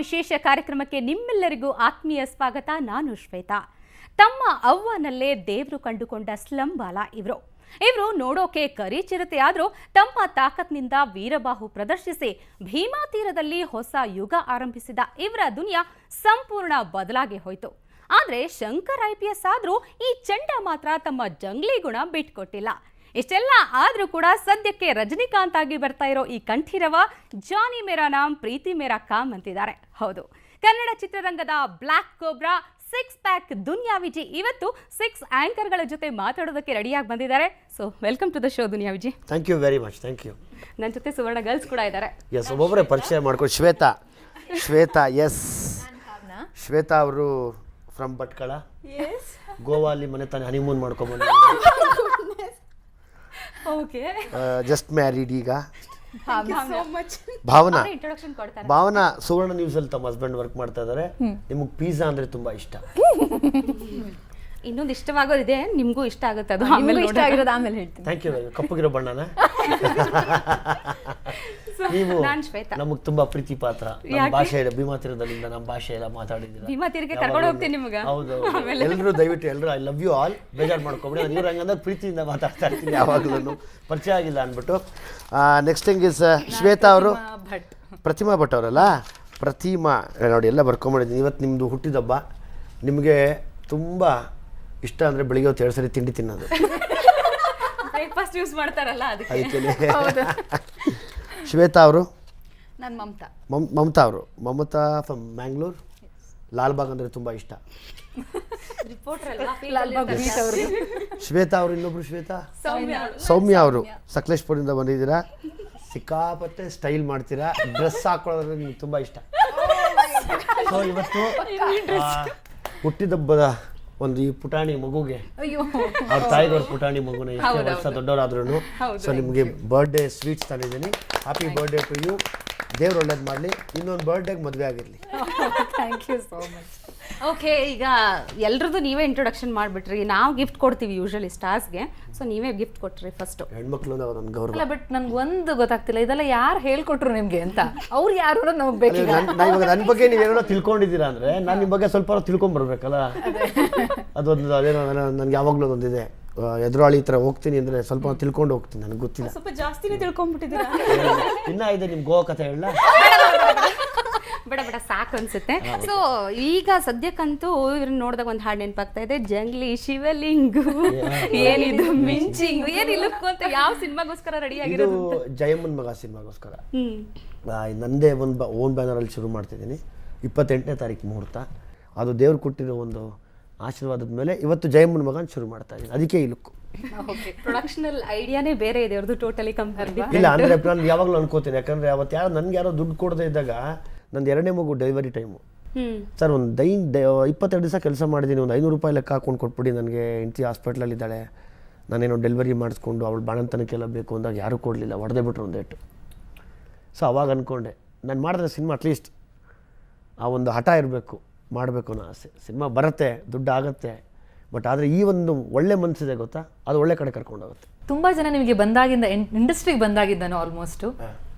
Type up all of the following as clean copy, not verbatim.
ವಿಶೇಷ ಕಾರ್ಯಕ್ರಮಕ್ಕೆ ನಿಮ್ಮೆಲ್ಲರಿಗೂ ಆತ್ಮೀಯ ಸ್ವಾಗತ. ನಾನು ಶ್ವೇತಾ. ತಮ್ಮ ಅವ್ವನಲ್ಲೇ ದೇವರು ಕಂಡುಕೊಂಡ ಸ್ಲಂಬಾಲ ಇವರು ನೋಡೋಕೆ ಕರಿ ಚಿರತೆ ಆದರೂ ತಮ್ಮ ತಾಕತ್ನಿಂದ ವೀರಬಾಹು ಪ್ರದರ್ಶಿಸಿ ಭೀಮಾ ತೀರದಲ್ಲಿ ಹೊಸ ಯುಗ ಆರಂಭಿಸಿದ ಇವರ ದುನಿಯಾ ಸಂಪೂರ್ಣ ಬದಲಾಗಿ ಹೋಯಿತು. ಆದರೆ ಶಂಕರ್ IPS ಆದರೂ ಈ ಚಂಡ ಮಾತ್ರ ತಮ್ಮ ಜಂಗ್ಲಿ ಗುಣ ಬಿಟ್ಕೊಟ್ಟಿಲ್ಲ. ಇಷ್ಟೆಲ್ಲ ಆದರೂ ಕೂಡ ಸದ್ಯಕ್ಕೆ ರಜನಿಕಾಂತ್ ಆಗಿ ಬರ್ತಾ ಇರೋ ಈ ಕಂಠೀರವ ಜಾನಿ ಮೇರಾ ನಾಮ್ ಪ್ರೀತಿ ಮೇರಾ ಕಾಮ್ ಅಂತಿದ್ದಾರೆ. ಹೌದು, ಕನ್ನಡ ಚಿತ್ರರಂಗದ black cobra 6 pack Duniya Viji ಇವತ್ತು 6 ಆಂಕರ್ಗಳ ಜೊತೆ ಮಾತಾಡೋದಕ್ಕೆ ರೆಡಿಯಾಗಿ ಬಂದಿದ್ದಾರೆ. So welcome to the show Duniya Viji. Thank you very much. Thank you. ನನ್ನ ಜೊತೆ ಸುವರ್ಣ ಗರ್ಲ್ಸ್ ಕೂಡ ಇದ್ದಾರೆ. ಎಸ್, ಒಬ್ಬೊಬ್ಬರೇ ಪರಿಚಯ ಮಾಡ್ಕೊಂಡು. ಶ್ವೇತಾ ಎಸ್, ಶ್ವೇತಾ ಅವರು ಫ್ರಮ್ ಭಟ್ಕಳ, ಗೋವಾಲಿ ಮನೆ ತಾನೇ ಹನಿಮೂನ್ ಮಾಡ್ಕೊಂಡ್ಬಂದು, ಜಸ್ಟ್ ಮ್ಯಾರಿಡ್ ಈಗ. ಭಾವನಾ ಸುವರ್ಣ ನ್ಯೂಸ್ ಅಲ್ಲಿ ತಮ್ಮ ಹಸ್ಬೆಂಡ್ ವರ್ಕ್ ಮಾಡ್ತಾ ಇದ್ದಾರೆ. ನಿಮಗೆ ಪಿಜ್ಜಾ ಅಂದ್ರೆ ತುಂಬಾ ಇಷ್ಟ. ಇನ್ನೊಂದು ಇಷ್ಟವಾಗೋದಿದೆ, ನಿಮಗೂ ಇಷ್ಟ ಆಗುತ್ತೆ. ಅದು ಇಷ್ಟ ಆಗಿರೋದು ಆಮೇಲೆ ಹೇಳ್ತೀನಿ. Thank you. ಕಪ್ಪಗಿರೋ ಬಣ್ಣನ ನೀವು ನಮಗೆ ತುಂಬಾ ಪ್ರೀತಿ ಪಾತ್ರ. ನಮ್ಮ ಭಾಷೆ ಭೀಮಾ ತೀರದಲ್ಲಿಂದ ನಮ್ಮ ಭಾಷೆ ಎಲ್ಲ ಮಾತಾಡಿದ್ದೀರಾ. ಭೀಮಾ ತೀರಕ್ಕೆ ಕರ್ಕೊಂಡು ಹೋಗ್ತೀನಿ ನಿಮಗೆ. ಹೌದು, ಎಲ್ಲರೂ ದಯವಿಟ್ಟು ಎಲ್ಲರೂ ಐ ಲವ್ ಯು ಆಲ್. ಬೇಜಾರು ಮಾಡ್ಕೊಬೇಡಿ. ನಾನು ಇವ್ರು ಹಂಗಂದ್ರೆ ಪ್ರೀತಿಯಿಂದ ಮಾತಾಡ್ತಾ ಇರ್ತೀನಿ ಯಾವಾಗಲೂ. ಪರಿಚಯ ಆಗಿಲ್ಲ ಅಂದ್ಬಿಟ್ಟು. ನೆಕ್ಸ್ಟ್ ಥಿಂಗ್ ಇಸ್ ಶ್ವೇತಾ ಅವರು ಪ್ರತಿಮಾ ಭಟ್ ಅವರಲ್ಲ. ಪ್ರತಿಮಾ ನೋಡಿ ಎಲ್ಲ ಬರ್ಕೊಂಬಿಟ್ಟಿದ್ದೀನಿ. ಇವತ್ತು ನಿಮ್ಮದು ಹುಟ್ಟಿದಬ್ಬ. ನಿಮಗೆ ತುಂಬ ಇಷ್ಟ ಅಂದರೆ ಬೆಳಿಗ್ಗೆ ಹೊತ್ತು 2 ಸರಿ ತಿಂಡಿ ತಿನ್ನೋದು. ಬ್ರೇಕ್ಫಾಸ್ಟ್ ಯೂಸ್ ಮಾಡ್ತಾರಲ್ಲ ಅದಕ್ಕೆ. ಶ್ವೇತಾ ಅವರು ನಾನು ಮಮತಾ. ಮಮತಾ ಅವರು ಫ್ರಮ್ ಮ್ಯಾಂಗ್ಳೂರ್. ಲಾಲ್ಬಾಗ್ ಅಂದರೆ ತುಂಬ ಇಷ್ಟ. ಶ್ವೇತಾ ಅವರು ಇನ್ನೊಬ್ರು ಶ್ವೇತಾ ಸೌಮ್ಯ ಅವರು ಸಕಲೇಶ್ಪುರದಿಂದ ಬಂದಿದ್ದೀರಾ. ಸಿಕ್ಕಾಪಟ್ಟೆ ಸ್ಟೈಲ್ ಮಾಡ್ತೀರಾ. ಡ್ರೆಸ್ ಹಾಕೊಳ್ಳೋದ್ರೆ ನಿಮ್ಗೆ ತುಂಬ ಇಷ್ಟ. ಸೊ ಇವತ್ತು ಹುಟ್ಟಿದಬ್ಬದ ಒಂದು ಈ ಪುಟಾಣಿ ಮಗುಗೆ, ಅವ್ರ ತಾಯಿದವ್ರ ಪುಟಾಣಿ ಮಗುನ ಎಷ್ಟೇ ವರ್ಷ ದೊಡ್ಡವರಾದ್ರೂ, ಸೊ ನಿಮಗೆ ಬರ್ಡೇ ಸ್ವೀಟ್ಸ್ ತಂದಿದ್ದೀನಿ. Happy birthday to you. ದೇವ್ರು ಒಳ್ಳೇದು ಮಾಡಲಿ. ಇನ್ನೊಂದು ಬರ್ಡೇಗೆ ಮದುವೆ ಆಗಿರಲಿ. Thank you so much. Okay, ಈಗ ಎಲ್ರದ್ದು ನೀವೇ ಇಂಟ್ರೊಡಕ್ಷನ್ ಮಾಡಿಬಿಟ್ರಿ. ನಾವು ಗಿಫ್ಟ್ ಕೊಡ್ತೀವಿ ಯೂಶಲಿ ಸ್ಟಾರ್ಸ್ಗೆ. ಸೊ ನೀವೇ ಗಿಫ್ಟ್ ಕೊಟ್ರಿ ಫಸ್ಟು. ಹೆಣ್ಮಕ್ಳು ನನ್ನ ಗೌರವ. ಅಲ್ಲ, ಬಟ್ ನನ್ಗೆ ಒಂದು ಗೊತ್ತಾಗ್ತಿಲ್ಲ, ಇದೆಲ್ಲ ಯಾರು ಹೇಳ್ಕೊಟ್ರು ನಿಮಗೆ ಅಂತ. ಅವ್ರು ಯಾರು ನಮಗೆ ಬೇಕಿಲ್ಲ. ಇವಾಗ ನನ್ನ ಬಗ್ಗೆ ನೀವೇನೋ ತಿಳ್ಕೊಂಡಿದ್ದೀರಾ ಅಂದರೆ ನಾನು ನಿಮ್ಮ ಬಗ್ಗೆ ಸ್ವಲ್ಪ ತಿಳ್ಕೊಂಬರ್ಬೇಕಲ್ಲ. ಅದೊಂದು ಅದೇನೋ ನನಗೆ ಯಾವಾಗಲೂ ಒಂದಿದೆ. ಎದುರಾಳಿ ಥರ ಹೋಗ್ತೀನಿ ಅಂದರೆ ಸ್ವಲ್ಪ ತಿಳ್ಕೊಂಡು ಹೋಗ್ತೀನಿ. ನನಗೆ ಗೊತ್ತಿಲ್ಲ. ಸ್ವಲ್ಪ ಜಾಸ್ತಿನೇ ತಿಳ್ಕೊಂಡ್ಬಿಟ್ಟಿದ್ದೀರಾ. ಇನ್ನೂ ಇದೆ ನಿಮ್ಮ ಗೋವಾ ಕಥೆ ಹೇಳ. ಬೇಡ ಸಾಕು ಅನ್ಸುತ್ತೆ. ಸೊ ಈಗ ಸದ್ಯಕ್ಕಂತೂ ಇವ್ರನ್ನ ನೋಡಿದಾಗ ಒಂದು ಹಾಡು ನೆನಪಾಗ್ತಾ ಇದೆ. ಜಂಗ್ಲಿ ಶಿವಲಿಂಗು ಏನಿದು ಮಿಂಚಿಂಗು ಏನಿಲ್ಲ ಅಂತ. ಯಾವ ಸಿನಿಮಾಗೋಸ್ಕರ ರೆಡಿ ಆಗಿರೋದು? ಜಯಮ್ಮನ್ ಮಗ ಸಿನಿಮಾಗೋಸ್ಕರ. ನಂದೇ ಒಂದು ಓನ್ ಬ್ಯಾನರಲ್ಲಿ ಶುರು ಮಾಡ್ತಿದ್ದೀನಿ. 28ನೇ ತಾರೀಕು ಮುಹೂರ್ತ. ಅದು ದೇವ್ರು ಕೊಟ್ಟಿರೋ ಒಂದು ಆಶೀರ್ವಾದದ ಮೇಲೆ ಇವತ್ತು ಜಯಮ್ಮನ್ ಮಗನ ಶುರು ಮಾಡ್ತಾ ಇದ್ದೀನಿ. ಅದಕ್ಕೆ ಈ ಲುಕ್. ಪ್ರೊಡಕ್ಷನಲ್ ಐಡಿಯಾನೇ ಬೇರೆ ಇದೆ ಅವ್ರದ್ದು, ಟೋಟಲಿ ಕಂಪೇರ್. ಇಲ್ಲ ಅಂದರೆ ನಾನು ಯಾವಾಗಲೂ ಅನ್ಕೋತೀನಿ. ಯಾಕಂದರೆ ಅವತ್ತು ನನ್ಗೆ ಯಾರೋ ದುಡ್ಡು ಕೊಡದೇ ಇದ್ದಾಗ ನಂದು 2ನೇ ಮಗು ಡೆಲಿವರಿ ಟೈಮು. ಸರ್ ಒಂದು 22 ದಿವಸ ಕೆಲಸ ಮಾಡಿದ್ದೀನಿ. ಒಂದು 500 ರೂಪಾಯಿ ಲೆಕ್ಕ ಹಾಕೊಂಡು ಕೊಟ್ಬಿಡಿ ನನಗೆ. ಹೆಂಡತಿ ಹಾಸ್ಪಿಟ್ಲಲ್ಲಿದ್ದಾಳೆ, ನಾನೇನೋ ಡೆಲಿವರಿ ಮಾಡಿಸ್ಕೊಂಡು ಅವಳು ಬಾಣಂತನಕ್ಕೆಲ್ಲ ಬೇಕು ಅಂದಾಗ ಯಾರೂ ಕೊಡಲಿಲ್ಲ. ಹೊಡೆದೇ ಬಿಟ್ರು ಒಂದು ಏಟು. ಸೊ ಅವಾಗ ಅಂದ್ಕೊಂಡೆ ನಾನು ಮಾಡಿದ್ರೆ ಸಿನಿಮಾ ಅಟ್ಲೀಸ್ಟ್ ಆ ಒಂದು ಹಠ ಇರಬೇಕು, ಮಾಡಬೇಕು ಅನ್ನೋ ಆಸೆ. ಸಿನಿಮಾ ಬರುತ್ತೆ, ದುಡ್ಡು ಆಗುತ್ತೆ. ಬಟ್ ಆದರೆ ಈ ಒಂದು ಒಳ್ಳೆ ಮನಸ್ಸಿದೆ ಗೊತ್ತಾ, ಅದು ಒಳ್ಳೆ ಕಡೆ ಕರ್ಕೊಂಡೋಗುತ್ತೆ. ತುಂಬ ಜನ ನಿಮಗೆ ಬಂದಾಗಿಂದ ಇಂಡಸ್ಟ್ರಿಗೆ ಬಂದಾಗಿದ್ದಾನು ಆಲ್ಮೋಸ್ಟು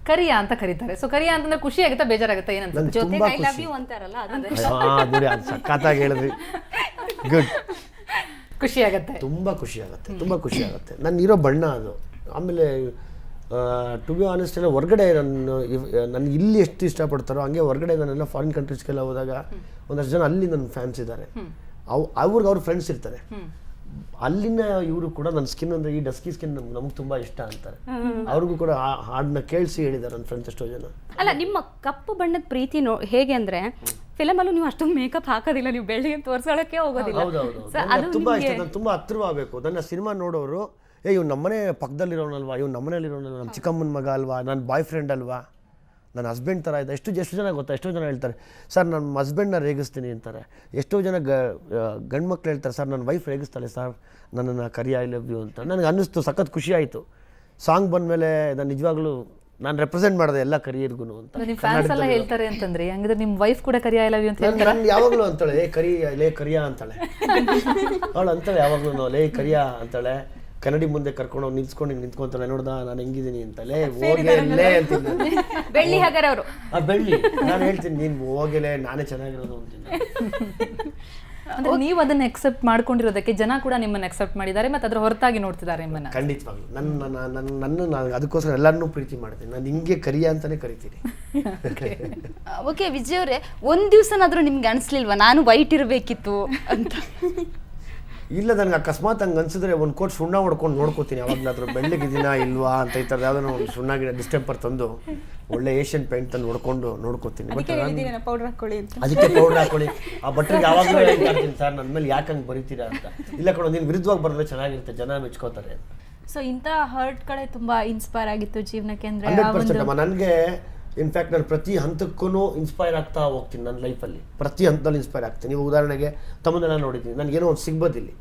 ಕರಿಯಾ ಅಂತ ಕರೀತಾರೆ. ಸೊ ಕರಿಯಾ ಅಂತಂದ್ರೆ ಖುಷಿ ಆಗುತ್ತಾ ಬೇಜಾರಾಗುತ್ತಾ ಏನಂತ? ಜೊತೆಗೆ ಐ ಲವ್ ಯು ಅಂತಾರಲ್ಲ, ಅದು ಸಖತ್ತಾಗಿ ಹೇಳಿದ್ರಿ. ಗುಡ್. ಖುಷಿ ಆಗುತ್ತೆ, ತುಂಬ ಖುಷಿ ಆಗುತ್ತೆ, ತುಂಬ ಖುಷಿ ಆಗುತ್ತೆ. ನಾನು ಇರೋ ಬಣ್ಣ ಅದು. ಆಮೇಲೆ ಟು ಬಿ ಆನೆಸ್ಟ್ ಎಲ್ಲ ಹೊರಗಡೆ ನನ್ನ ಇಲ್ಲಿ ಎಷ್ಟು ಇಷ್ಟಪಡ್ತಾರೋ ಹಂಗೆ ಹೊರಗಡೆ ನಾನೆಲ್ಲ ಫಾರಿನ್ ಕಂಟ್ರೀಸ್ಗೆಲ್ಲ ಹೋದಾಗ ಒಂದಷ್ಟು ಜನ ಅಲ್ಲಿ ನನ್ನ ಫ್ಯಾನ್ಸ್ ಇದ್ದಾರೆ. ಅವ್ರಿಗೆ ಅವ್ರ ಫ್ರೆಂಡ್ಸ್ ಇರ್ತಾರೆ. ಅಲ್ಲಿನ ಇವರು ಕೂಡ ನನ್ನ ಸ್ಕಿನ್ ಅಂದರೆ ಈ ಡಸ್ಕಿ ಸ್ಕಿನ್ ನಮ್ಗೆ ತುಂಬ ಇಷ್ಟ ಅಂತಾರೆ. ಅವ್ರಿಗೂ ಕೂಡ ಹಾಡನ್ನ ಕೇಳಿಸಿ ಹೇಳಿದ್ದಾರೆ ನನ್ನ ಫ್ರೆಂಡ್ಸ್ ಎಷ್ಟೋ ಜನ. ಅಲ್ಲ, ನಿಮ್ಮ ಕಪ್ಪು ಬಣ್ಣದ ಪ್ರೀತಿ ಹೇಗೆ ಅಂದರೆ ಫಿಲಮಲ್ಲೂ ನೀವು ಅಷ್ಟೊಂದು ಮೇಕಪ್ ಹಾಕೋದಿಲ್ಲ, ನೀವು ಬೆಳ್ಳಿಗೆ ತೋರಿಸ್ಕೊಳ್ಳೋಕ್ಕೆ ಹೋಗೋದಿಲ್ಲ. ಹೌದೌದು, ತುಂಬ ಇಷ್ಟ. ನಾನು ತುಂಬ ಹತ್ತಿರವಾಗಬೇಕು. ನನ್ನ ಸಿನಿಮಾ ನೋಡೋರು ಇವ್ನು ನಮ್ಮನೆ ಪಕ್ಕದಲ್ಲಿರೋನಲ್ವಾ, ಇವ್ನು ನಮ್ಮನೇಲಿರೋನಲ್ವಾ, ನಮ್ಮ ಚಿಕ್ಕಮ್ಮನ ಮಗ ಅಲ್ವಾ, ನನ್ನ ಬಾಯ್ ಫ್ರೆಂಡ್ ಅಲ್ವಾ, ನನ್ನ ಹಸ್ಬೆಂಡ್ ಥರ ಇದೆ. ಎಷ್ಟು ಜನ ಗೊತ್ತಾ, ಎಷ್ಟೋ ಜನ ಹೇಳ್ತಾರೆ ಸರ್ ನನ್ನ ಹಸ್ಬೆಂಡ್ನ ರೇಗಿಸ್ತೀನಿ ಅಂತಾರೆ. ಎಷ್ಟೋ ಜನ ಗಂಡು ಮಕ್ಳು ಹೇಳ್ತಾರೆ ಸರ್ ನನ್ನ ವೈಫ್ ರೇಗಿಸ್ತಾಳೆ ಸರ್ ನನ್ನನ್ನು ಕರಿಯಾ ಐ ಲವ್ ಯು ಅಂತ. ನನಗೆ ಅನ್ನಿಸ್ತು, ಸಖತ್ ಖುಷಿ ಆಯಿತು. ಸಾಂಗ್ ಬಂದಮೇಲೆ ನಾನು ನಿಜವಾಗ್ಲೂ ನಾನು ರೆಪ್ರೆಸೆಂಟ್ ಮಾಡಿದೆ ಎಲ್ಲ ಕರಿಯರ್ಗು ಅಂತ. ನಿಮ್ಮ ಫ್ಯಾನ್ಸ್ ಎಲ್ಲ ಹೇಳ್ತಾರೆ ಅಂತಂದ್ರೆ ಹಂಗಿದ್ರೆ ನಿಮ್ಮ ವೈಫ್ ಕೂಡ ಕರಿಯಾ ಐ ಲವ್ ಯು ಅಂತ ಹೇಳ್ತಾರೆ. ನಾನು ಯಾವಾಗಲೂ ಅಂತಾಳೆ ಲೇ ಕರಿಯಾ ಅಂತಾಳೆ. ಅವಳು ಅಂತಾಳೆ ಯಾವಾಗಲೂ ಲೇ ಕರಿಯಾ ಅಂತಾಳೆ. ಕನ್ನಡಿ ಮುಂದೆ ಕರ್ಕೊಂಡು ಹೋಗಿ ನಿಂತ್ಕೊಂತಲ್ಲ ನೋಡ್ದ ನಾನು ಹೆಂಗಿದ್ದೀನಿ ಅಂತಲೇ ಹೋಗಲೇ ಅಂತೀನಿ ನಾನು. ಬೆಳ್ಳಿ ಹಗರ ಅವರು. ಬೆಳ್ಳಿ ನಾನು ಹೇಳ್ತೀನಿ ನೀನು ಹೋಗಲೇ ನಾನೇ ಚೆನ್ನಾಗಿರೋದು ಅಂತೀನಿ. ಅಂದ್ರೆ ನೀವು ಅದನ್ನ ಎಕ್ಸೆಪ್ಟ್ ಮಾಡ್ಕೊಂಡಿರೋದಕ್ಕೆ ಜನ ಕೂಡ ನಿಮ್ಮನ್ನ ಎಕ್ಸೆಪ್ಟ್ ಮಾಡಿದ್ದಾರೆ ಮತ್ತೆ ಅದ್ರ ಹೊರತಾಗಿ ನೋಡ್ತಿದ್ದಾರೆ ನಿಮ್ಮನ್ನ. ಖಂಡಿತವಾಗ್ಲು ನನ್ನ ಅದಕ್ಕೋಸ್ಕರ ಎಲ್ಲರನ್ನೂ ಪ್ರೀತಿ ಮಾಡ್ತೀನಿ. ನಾನು ಹಿಂಗೆ ಕರಿಯ ಅಂತಾನೆ ಕರಿತೀನಿ. ಓಕೆ ವಿಜಯ್ ಅವರೇ, ಒಂದ್ ದಿವ್ಸನಾದ್ರೂ ನಿಮ್ಗೆ ಅನ್ಸ್ಲಿಲ್ವಾ ನಾನು ವೈಟ್ ಇರ್ಬೇಕಿತ್ತು ಅಂತ? ಇಲ್ಲ, ನನಗೆ ಅಕಸ್ಮಾತ್ ಹಂಗೆ ಅನ್ಸಿದ್ರೆ ಒಂದು ಕೋಟ್ ಸುಣ್ಣ ಹೊಡ್ಕೊಂಡು ನೋಡ್ಕೋತೀನಿ ಯಾವಾಗಲಾದ್ರೂ ಬೆಳ್ಳಗಿದ್ದೀನಾ ಇಲ್ವಾ ಅಂತ. ಈ ಥರದ್ದು ಯಾವುದೋ ಒಂದು ಸುಣ್ಣ ಗಿಡ ಡಿಸ್ಟೆಂಪರ್ ತಂದು ಒಳ್ಳೆ ಏಷ್ಯನ್ ಪೇಂಟ್ ತಂದು ನೋಡ್ಕೋತೀನಿ. ಬಟ್ ಪೌಡರ್ ಹಾಕೊಳ್ಳಿ ಅಂತ. ಅದಕ್ಕೆ ಪೌಡರ್ ಹಾಕೊಳ್ಳಿ ಆ ಬಟ್ಟೆಗೆ ಯಾವಾಗಲೂ ಹೇಳ್ತೀನಿ ಸರ್ ನನ್ನ ಮೇಲೆ ಯಾಕೆ ಹಂಗೆ ಬರೀತೀರಾ ಅಂತ. ಇಲ್ಲ ಕಣೋ ನೀನು ವಿರುದ್ಧವಾಗಿ ಬರೆದ್ರೆ ಚೆನ್ನಾಗಿರುತ್ತೆ, ಜನ ಮೆಚ್ಕೋತಾರೆ. ಸೊ ಇಂಥ ಹರ್ಟ್ ಕಡೆ ತುಂಬಾ ಇನ್ಸ್ಪೈರ್ ಆಗಿತ್ತು ಜೀವನಕ್ಕೆ ಅಂದ್ರೆ 100% ನನಗೆ ಇನ್ಫ್ಯಾಕ್ಟ್ ನಾನು ಪ್ರತಿ ಹಂತಕ್ಕೂ ಇನ್ಸ್ಪೈರ್ ಆಗ್ತಾ ಹೋಗ್ತೀನಿ. ನನ್ನ ಲೈಫಲ್ಲಿ ಪ್ರತಿ ಹಂತದಲ್ಲಿ ಇನ್ಸ್ಪೈರ್ ಆಗ್ತೀನಿ. ನೀವು ಉದಾಹರಣೆಗೆ ತಮ್ಮನ್ನೆಲ್ಲ ನೋಡಿದ್ದೀನಿ, ನನಗೇನೋ ಒಂದು ಸಿಗ್ಬೋದಿಲ್ಲಿ,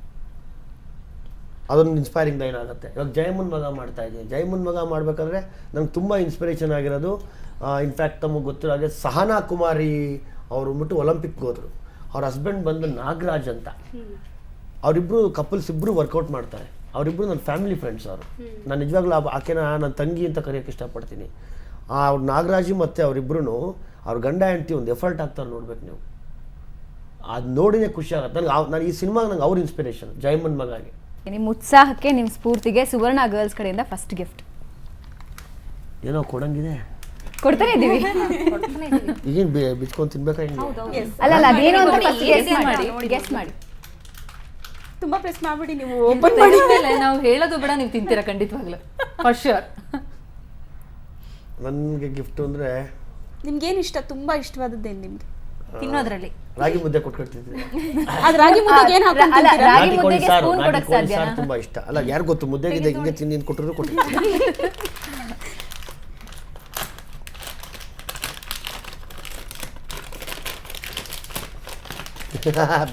ಅದೊಂದು ಇನ್ಸ್ಪೈರಿಂಗ್ ಏನಾಗುತ್ತೆ. ಇವಾಗ ಜಯಮುನ್ ಮಗ ಮಾಡ್ತಾ ಇದ್ದೀನಿ. ಜಯಮುನ್ ಮಗ ಮಾಡಬೇಕಾದ್ರೆ ನಂಗೆ ತುಂಬ ಇನ್ಸ್ಪಿರೇಷನ್ ಆಗಿರೋದು, ಇನ್ಫ್ಯಾಕ್ಟ್ ತಮಗೆ ಗೊತ್ತಿರೋ ಹಾಗೆ ಸಹನಾ ಕುಮಾರಿ ಅವರು ಬಿಟ್ಟು ಒಲಿಂಪಿಕ್ಗೆ ಹೋದರು. ಅವ್ರ ಹಸ್ಬೆಂಡ್ ಬಂದು ನಾಗರಾಜ್ ಅಂತ. ಅವರಿಬ್ಬರು ಕಪಲ್ಸ್ ಇಬ್ಬರು ವರ್ಕೌಟ್ ಮಾಡ್ತಾರೆ. ಅವರಿಬ್ಬರು ನನ್ನ ಫ್ಯಾಮಿಲಿ ಫ್ರೆಂಡ್ಸ್. ಅವರು ನಾನು ನಿಜವಾಗ್ಲೂ ಆಕೆನ ನನ್ನ ತಂಗಿ ಅಂತ ಕರೆಯೋಕ್ಕೆ ಇಷ್ಟಪಡ್ತೀನಿ. ಅವ್ರು ನಾಗರಾಜು ಮತ್ತು ಅವರಿಬ್ಬರು ಅವ್ರ ಗಂಡ ಹೆಂಡತಿ ಒಂದು ಎಫರ್ಟ್ ಆಗ್ತಾರೆ ನೋಡ್ಬೇಕು ನೀವು. ಅದು ನೋಡಿನೇ ಖುಷಿ ಆಗುತ್ತೆ ನಾನು ಈ ಸಿನಿಮಾಗೆ ನಂಗೆ ಅವ್ರ ಇನ್ಸ್ಪಿರೇಷನ್ ಜಯಮನ್ ಮಗಾಗಿ. ನಿಮ್ಮ ಉತ್ಸಾಹಕ್ಕೆ ನಿಮ್ಮ ಸ್ಫೂರ್ತಿಗೆ ಸುವರ್ಣ ಗರ್ಲ್ಸ್ ಕಡೆಯಿಂದ ಫಸ್ಟ್ ಗಿಫ್ಟ್ ಏನೋ ಕೊಡಂಗಿದೆ, ಕೊಡ್ತಾನೆ ಇದೀವಿ. ಈಗೇನು ಬಿಚ್ಕೊಂಡು ತಿನ್ಬೇಕಾ? ಅಲ್ಲ ಅದೇನು ಅಂತ ಫಸ್ಟ್ ಗೆಸ್ ಮಾಡಿ. ತುಂಬಾ ಪ್ರೆಸ್ ಮಾಡ್ಬಿಡಿ ನೀವು. ಓಪನ್ ಮಾಡಿದ್ಮೇಲೆ ನಾವು ಹೇಳೋದು ಬೇಡ, ನೀವು ತಿಂತೀರಾ ಖಂಡಿತವಾಗ್ಲೂ ಫಾರ್ ಶ್ಯೂರ್. ನನಗೆ ಗಿಫ್ಟ್ ಅಂದರೆ ನಿಮ್ಗೆ ಏನು ಇಷ್ಟ? ತುಂಬಾ ಇಷ್ಟವಾದದ್ದೇನು ನಿಮ್ಗೆ ತಿನ್ನೋದ್ರಲ್ಲಿ? ರಾಗಿ ಮುದ್ದೆ ಕೊಟ್ಕೊಡ್ತಿದ್ದೆ. ಅದು ರಾಗಿ ಮುದ್ದೆಗೆ ಏನು ಹಾಕೊಂಡು ಅಲ್ಲ, ತಿಂತೀರಾ? ರಾಗಿ ಮುದ್ದೆಗೆ ಸ್ಪೂನ್ ಕೊಡಕ್ ಸಾಧ್ಯನಾ? ತುಂಬಾ ಇಷ್ಟ. ಅಲ್ಲ ಯಾರು ಗೊತ್ತು, ಮುದ್ದೆಗಿದೆ ಹಿಂಗೆ ತಿಂದು ಕೊಟ್ಟರು ಕೊಟ್ಟಿರ್ತೀನಿ.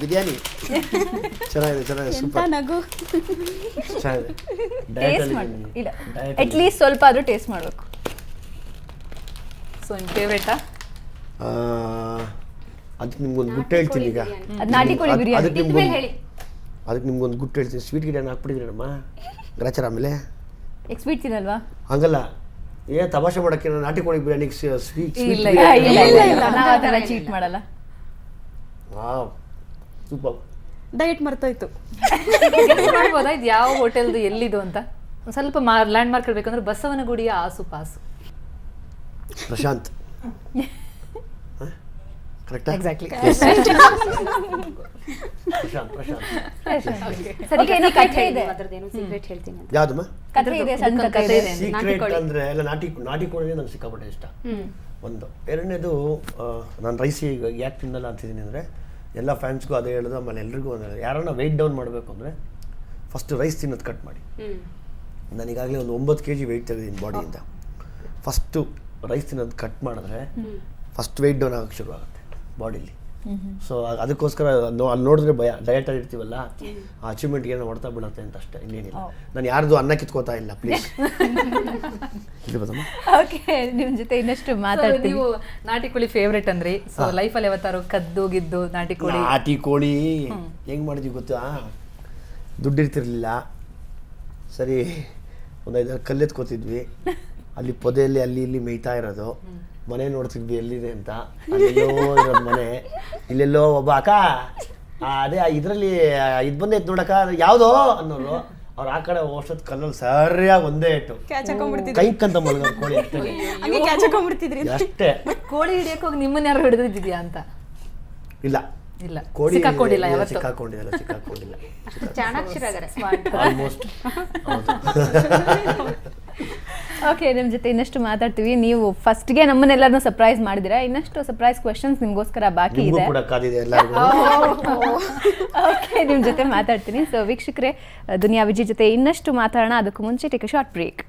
ಬಿರಿಯಾನಿ ಚೆನ್ನಾಗಿದೆ ಸೂಪರ್ ನಗು ಚೆನ್ನಾಗಿದೆ. ಟೇಸ್ಟ್ ಮಾಡಿ. ಇಲ್ಲ ಅಟ್ ಲೀಸ್ಟ್ ಸ್ವಲ್ಪ ಆದ್ರೂ ಟೇಸ್ಟ್ ಮಾಡ್ಬೇಕು. ಸೊ ನಿಮ್ಮ ಫೇವ್ರೇಟಾ? ಅದಕ್ಕೆ ನಿಮ್ಗೊಂದು ಗುಟ್ಟು ಹೇಳ್ತೀನಿ ಈಗ. ಅದು ನಾಟಿ ಕೋಳಿ ಬಿರಿಯಾನಿ. ಅದಕ್ಕೆ ನಿಮ್ಗೊಂದು ಗುಟ್ಟು ಹೇಳ್ತೀನಿ. ಸ್ವೀಟ್ ಗಿಡ ಹಾಕ್ಬಿಟ್ಟಿದ್ದೀರಮ್ಮ ಗ್ರಾಚಾರ. ಆಮೇಲೆ ಸ್ವೀಟ್ ತಿನ್ನಲ್ವಾ? ಹಂಗಲ್ಲ, ತಮಾಷೆ ಮಾಡೋಕ್ಕೆ ನಾನು ನಾಟಿ ಕೋಳಿ ಬಿರಿಯಾನಿಗೆ ಸ್ವೀಟ್ ಇಲ್ಲ, ನಾವು ಆ ಥರ ಚೀಟ್ ಮಾಡಲ್ಲ. Wow super. ಡಯಟ್ ಮರ್ತೋಯ್ತು. ಮಾಡ್ಬೋದಾ ಇದು ಯಾವ ಹೋಟೆಲ್ದು ಎಲ್ಲಿದು ಅಂತ? ಒಂದು ಸ್ವಲ್ಪ ಲ್ಯಾಂಡ್ ಮಾರ್ಕ್ ಇರಬೇಕಂದ್ರೆ ಬಸವನಗುಡಿಯ ಆಸುಪಾಸು. ಪ್ರಶಾಂತ್ ಕರೆಕ್ಟಾ? ಎಕ್ಸಾಕ್ಟ್ಲಿ. ಯಾವ್ದಮ್ಮ ಕಥೆ ಇದೆ, ಸಣ್ಣ ಕಥೆ ಇದೆ. ಸೀಕ್ರೆಟ್ ಅಂದ್ರೆ ಎಲ್ಲ ನಾಟಿ ಕೋಳಿ ನಂಗೆ ಸಿಕ್ಕಾಪಟ್ಟೆ ಇಷ್ಟ. ಒಂದು ಎರಡನೇದು ನಾನು ರೈಸ್ ಯಾಕೆ ತಿನ್ನಲ್ಲ ಅಂತಿದ್ದೀನಿ ಅಂದರೆ ಎಲ್ಲ ಫ್ಯಾನ್ಸ್ಗೂ ಅದೇ ಹೇಳೋದು. ಆಮೇಲೆ ಎಲ್ರಿಗೂ ಯಾರನ್ನ ವೆಯ್ಟ್ ಡೌನ್ ಮಾಡಬೇಕು ಅಂದರೆ ಫಸ್ಟ್ ರೈಸ್ ತಿನ್ನೋದು ಕಟ್ ಮಾಡಿ. ನಾನೀಗಾಗಲೇ ಒಂದು 9 kg ವೆಯ್ಟ್ ತೆಗೆದಿದ್ದೀನಿ ಬಾಡಿಯಿಂದ. ಫಸ್ಟು ರೈಸ್ ತಿನ್ನೋದು ಕಟ್ ಮಾಡಿದ್ರೆ ಫಸ್ಟ್ ವೆಯ್ಟ್ ಡೌನ್ ಆಗೋಕ್ಕೆ ಶುರು ಆಗುತ್ತೆ ಬಾಡಿಲಿ. ಸೊ ಅದಕ್ಕೋಸ್ಕರ ಅಲ್ಲಿ ನೋಡಿದ್ರೆ ಭಯ, ಡಯಟಲ್ಲಿ ಇರ್ತೀವಲ್ಲ, ಆ ಅಚೀವ್ಮೆಂಟ್ಗೆ ಏನೋ ಹೊಡ್ತಾ ಬೀಳುತ್ತೆ ಅಂತ ಅಷ್ಟೇ, ಇನ್ನೇನಿಲ್ಲ. ನಾನು ಯಾರ್ದು ಅನ್ನ ಕಿತ್ಕೋತಾ ಇಲ್ಲ ಪ್ಲೀಸ್. ಓಕೆ, ನಿಮ್ಮ ಜೊತೆ ಇನ್ನಷ್ಟು ಮಾತಾಡ್ತೀವಿ. ನೀವು ನಾಟಿ ಕೋಳಿ ಫೇವ್ರೇಟ್ ಅಂದ್ರಿ. ಸೊ ಲೈಫಲ್ಲಿ ಯಾವತ್ತಾರು ಕದ್ದು ಗಿದ್ದು ನಾಟಿ ಕೋಳಿ? ನಾಟಿ ಕೋಳಿ ಹೆಂಗೆ ಮಾಡಿದ್ವಿ ಗೊತ್ತಾ? ದುಡ್ಡಿರ್ತಿರ್ಲಿಲ್ಲ, ಸರಿ ಒಂದು 5 ಕಲ್ಲೆತ್ಕೋತಿದ್ವಿ. ಅಲ್ಲಿ ಪೊದೆಯಲ್ಲಿ ಅಲ್ಲಿ ಇಲ್ಲಿ ಮೇಯ್ತಾ ಇರೋದು. ಮನೆ ನೋಡ್ತಿದ್ವಿ ಎಲ್ಲಿದೆ ಅಂತ. ಅಲ್ಲೆಲ್ಲೋ ಇರೋದು ಮನೆ, ಇಲ್ಲೆಲ್ಲೋ ಒಬ್ಬ ಅಕ್ಕ ಅದೇ ಇದರಲ್ಲಿ ಇದು ಬಂದೈತೆ ನೋಡಕ್ಕ ಯಾವುದೋ ಅನ್ನೋರು. ಅವ್ರು ಆ ಕಡೆ ಹೋಗೋಷ್ಟೊತ್ತು ಕಲ್ಲಲ್ಲಿ ಸರಿಯಾಗಿ ಒಂದೇ ಇಟ್ಟು ಕೈಕಂತ ಮಲಗೋದು ಕೋಳಿ ಅಷ್ಟೇ. ಕೋಳಿ ಹಿಡಿಯಕ್ಕೆ ಹೋಗಿ ನಿಮ್ಮನ್ನ ಯಾರು ಹಿಡಿದಿದ್ಯಾ ಅಂತ? ಇಲ್ಲ ಇಲ್ಲ, ಕೋಳಿ ಸಿಕ್ಕಾಕೊಂಡಿಲ್ಲ ಯಾವತ್ತು? ಸಿಕ್ಕಾಕೊಂಡಿಲ್ಲ. ಆಲ್ಮೋಸ್ಟ್. ಓಕೆ, ನಿಮ್ಮ ಜೊತೆ ಇನ್ನಷ್ಟು ಮಾತಾಡ್ತೀವಿ. ನೀವು ಫಸ್ಟ್ಗೆ ನಮ್ಮನ್ನೆಲ್ಲರನ್ನೂ ಸರ್ಪ್ರೈಸ್ ಮಾಡಿದಿರಾ. ಇನ್ನಷ್ಟು ಸರ್ಪ್ರೈಸ್ ಕ್ವೆಶನ್ಸ್ ನಿಮಗೋಸ್ಕರ ಬಾಕಿ ಇದೆ. ಓಕೆ, ನಿಮ್ಮ ಜೊತೆ ಮಾತಾಡ್ತೀನಿ. ಸೊ ವೀಕ್ಷಕರೇ, ದುನಿಯಾ ವಿಜಯ್ ಜೊತೆ ಇನ್ನಷ್ಟು ಮಾತಾಡೋಣ. ಅದಕ್ಕೂ ಮುಂಚೆ ಟೇಕ್ ಅ ಶಾರ್ಟ್ ಬ್ರೇಕ್.